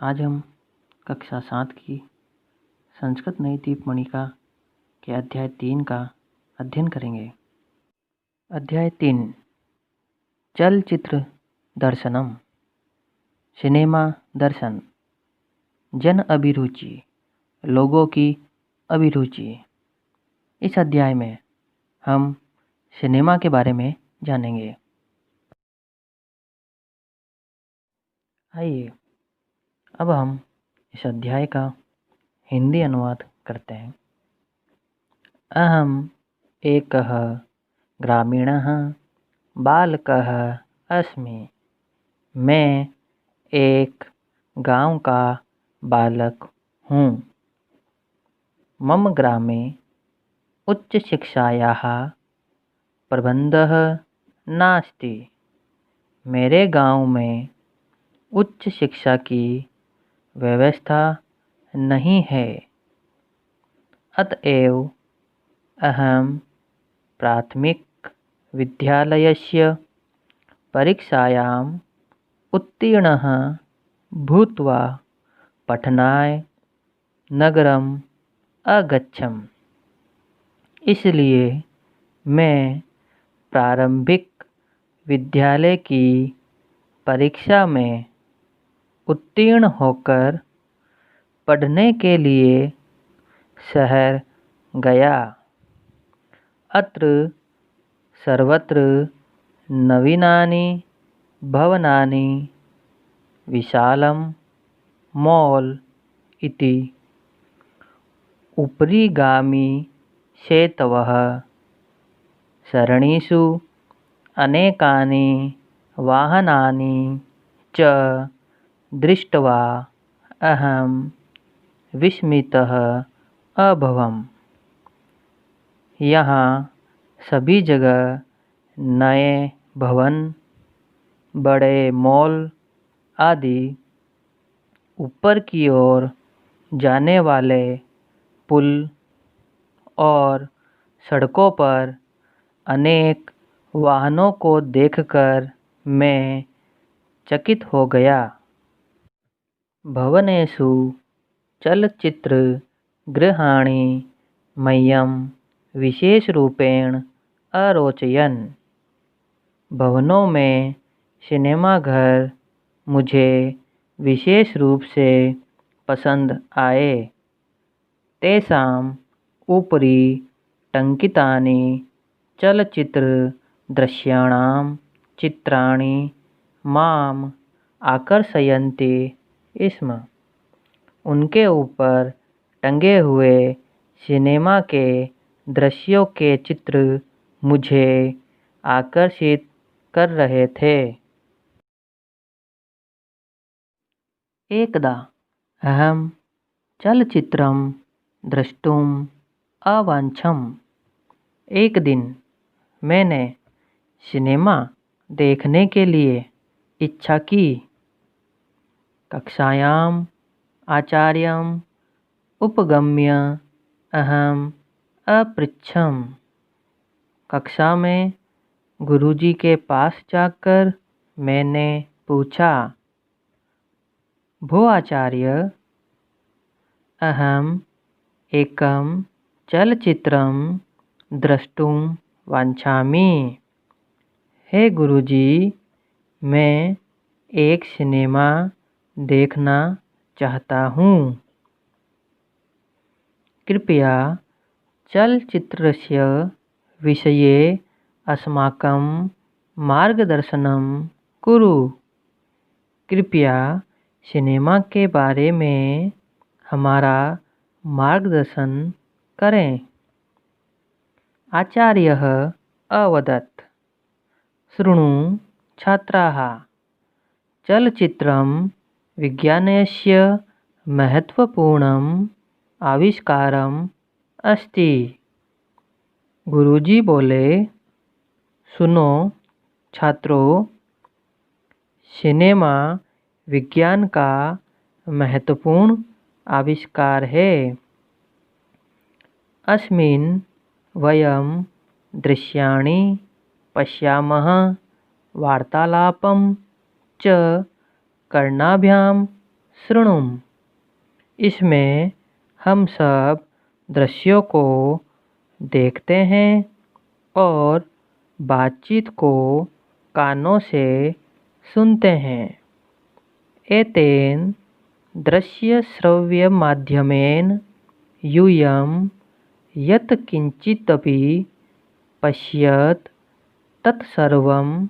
आज हम कक्षा 7 की संस्कृत नई दीपमणिका के अध्याय 3 का अध्ययन करेंगे। अध्याय 3 चलचित्र दर्शनम सिनेमा दर्शन जन अभिरुचि लोगों की अभिरुचि। इस अध्याय में हम सिनेमा के बारे में जानेंगे। आइए अब हम इस अध्याय का हिंदी अनुवाद करते हैं। अहम एकः ग्रामीणः बालकः अस्मि। मैं एक गांव का बालक हूँ। मम ग्रामे उच्च शिक्षायाः प्रबंधः नास्ति। मेरे गांव में उच्च शिक्षा की व्यवस्था नहीं है। अतएव अहम प्राथमिक विद्यालयस्य परीक्षायाम् उत्तीर्णः भूत्वा पठनाय नगरम् अगच्छम्। इसलिए मैं प्रारंभिक विद्यालय की परीक्षा में उत्तीर्ण होकर पढ़ने के लिए शहर गया। अत्र सर्वत्र नवीनानि भवनानि विशालं मॉल इति उपरिगामी सेतवः सरणिषु अनेकानि वाहनानि च दृष्ट्वा अहं विस्मितः अभवम्। यहाँ सभी जगह नए भवन, बड़े मॉल आदि, ऊपर की ओर जाने वाले पुल और सड़कों पर अनेक वाहनों को देखकर मैं चकित हो गया। भवनेषु चलचित्र गृहाणि मह्यं विशेषरूपेण अरोचयन्। भवनों में सिनेमा घर मुझे विशेष रूप से पसंद आए। तेषाम् उपरि टङ्कितानि चलचित्र दृश्याणां चित्राणि माम् आकर्षयन्ति स्म। उनके ऊपर टंगे हुए सिनेमा के दृश्यों के चित्र मुझे आकर्षित कर रहे थे। एकदा अहं चलचित्रं द्रष्टुम् अवाञ्छम्। एक दिन मैंने सिनेमा देखने के लिए इच्छा की। कक्षायाम् आचार्यम् उपगम्य अहम् अपृच्छम्। कक्षा में गुरुजी के पास जाकर मैंने पूछा, भो आचार्य, अहम् एकं चलचित्रं द्रष्टुं वाञ्छामि। हे गुरुजी, मैं एक सिनेमा देखना चाहता हूँ। कृपया चलचित्रस्य विषये अस्माकं मार्गदर्शनं कुरु। कृपया सिनेमा के बारे में हमारा मार्गदर्शन करें। आचार्यः अवदत्, शृणु छात्राः, चलचित्रं विज्ञानस्य महत्वपूर्णम् आविष्कारम् अस्ति। गुरुजी बोले, सुनो छात्रों, सिनेमा विज्ञान का महत्वपूर्ण आविष्कार है। अस्मिन् वयं दृश्याणि पश्यामः, वार्तालापं च कर्णाभ्यां शृणुम। इसमें हम सब दृश्यों को देखते हैं और बातचीत को कानों से सुनते हैं। एतेन दृश्यश्रव्यमाध्यमेन यूयं यत् किञ्चिदपि पश्येत् तत्सर्वं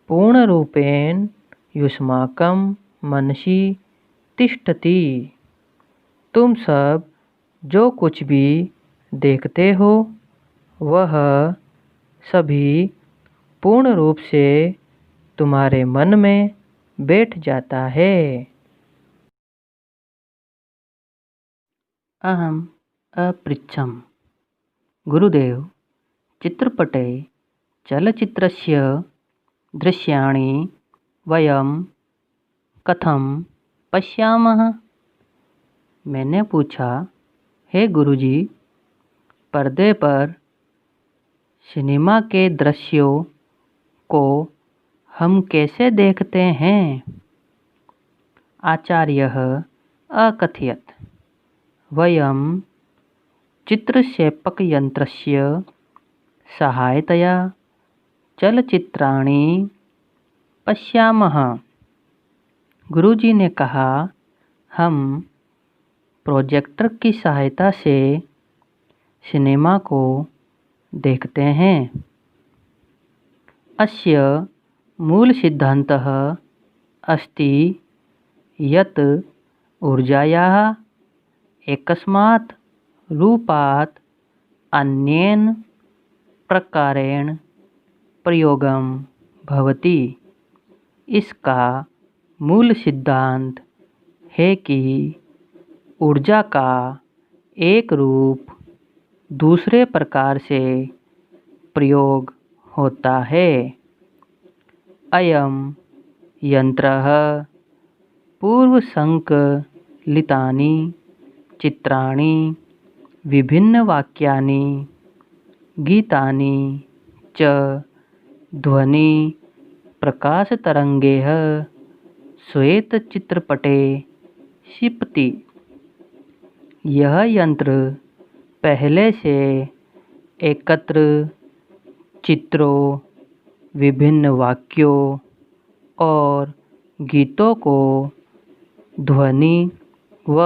पूर्णरूपेण युष्माकं मनसि तिष्ठति। तुम सब जो कुछ भी देखते हो वह सभी पूर्ण रूप से तुम्हारे मन में बैठ जाता है। अहम अपृच्छम। गुरुदेव, चित्रपटे चलचित्रस्य दृश्याणि वयं कथं पश्यामः? मैंने पूछा, हे गुरुजी, पर्दे पर सिनेमा के दृश्यों को हम कैसे देखते हैं? आचार्यः अकथयत्, वयं चित्रक्षेपकयन्त्रस्य सहायतया चलचित्राणि पश्यामः। गुरुजी ने कहा, हम प्रोजेक्टर की सहायता से सिनेमा को देखते हैं। अस्य मूल सिद्धान्तः अस्ति यत् ऊर्जायाः एकस्मात् रूपात् अन्येन प्रकारेण प्रयोगं भवति। इसका मूल सिद्धांत है कि ऊर्जा का एक रूप दूसरे प्रकार से प्रयोग होता है। अयं यंत्रः पूर्वसंकलितानि चित्राणि, विभिन्नवाक्यानि, गीतानि च ध्वनि प्रकाशतरंगैः श्वेतचित्रपटे क्षिपति। यह यंत्र पहले से एकत्र चित्रों, विभिन्न वाक्यों और गीतों को ध्वनि व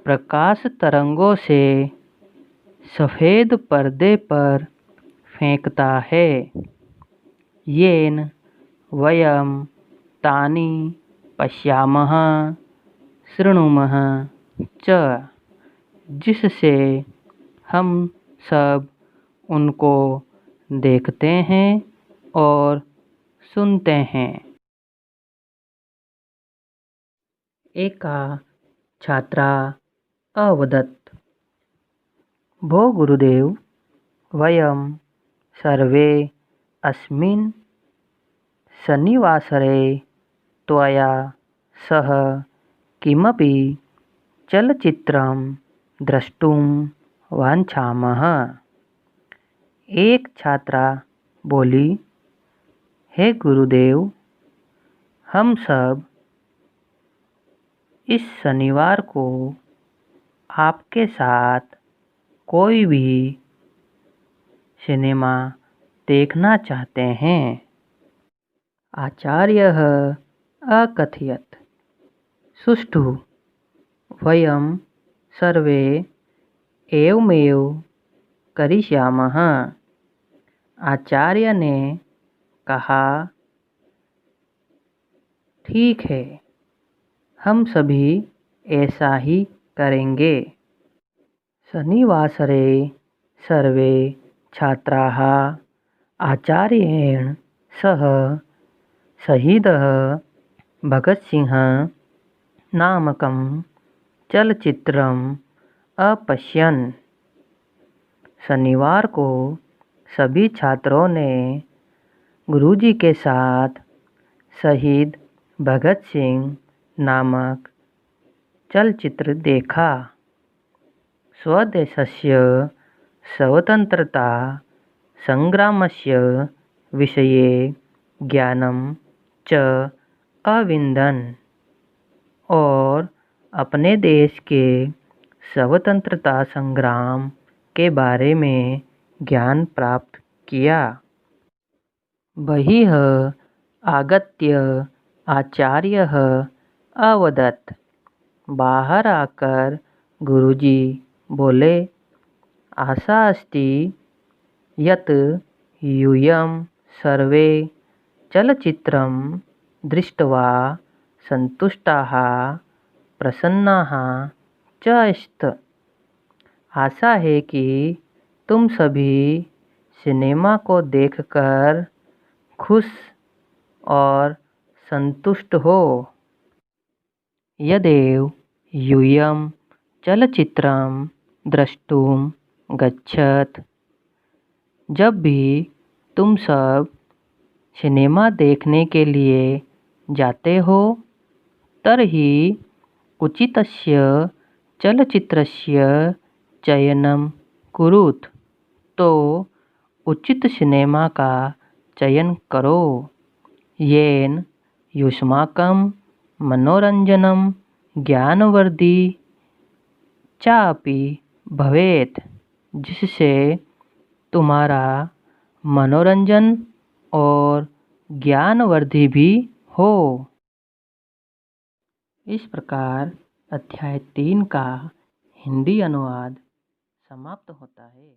प्रकाश तरंगों से सफ़ेद पर्दे पर फेंकता है। येन वयं तानि पश्यामः शृणुमः च, जिससे हम सब उनको देखते हैं और सुनते हैं। एका छात्रा अवदत्, भो गुरुदेव, वयं सर्वे अस्मिन् शनिवासरे त्वया सह किमपि चलचित्रं द्रष्टुं वाञ्छामः। एक छात्रा बोली, हे गुरुदेव, हम सब इस शनिवार को आपके साथ कोई भी सिनेमा देखना चाहते हैं। आचार्यः अकथयत्, सुष्ठु, वयं सर्वे एवमेव करिष्यामः। आचार्य ने कहा, ठीक है, हम सभी ऐसा ही करेंगे। शनिवासरे सर्वे छात्राः आचार्येण सह शहीदः भगतसिंह नामकं चलचित्रम् अपश्यन्। शनिवार को सभी छात्रों ने गुरुजी के साथ शहीद भगत सिंह नामक चलचित्र देखा। स्वदेशस्य स्वतंत्रता संग्रामस्य विषये ज्ञानं च अविन्दन् और अपने देश के स्वतंत्रता संग्राम के बारे में ज्ञान प्राप्त किया। बहिः आगत्य आचार्यः अवदत्। बाहर आकर गुरुजी बोले, आशा अस्ति यत् यूयं सर्वे चलचित्रं दृष्ट्वा संतुष्टाः प्रसन्नाः च स्त। आशा है कि तुम सभी सिनेमा को देखकर खुश और संतुष्ट हो। यदेव यूयं चलचित्रं द्रष्टुं गच्छत। जब भी तुम सब सिनेमा देखने के लिए जाते हो, तर्हि उचितस्य चलचित्रस्य चयनं कुरुत। तो उचित सिनेमा का चयन करो, येन युष्माकं मनोरंजनं ज्ञानवर्धी चापि भवेत्, जिससे तुम्हारा मनोरंजन और ज्ञानवर्धी भी हो। इस प्रकार अध्याय 3 का हिंदी अनुवाद समाप्त होता है।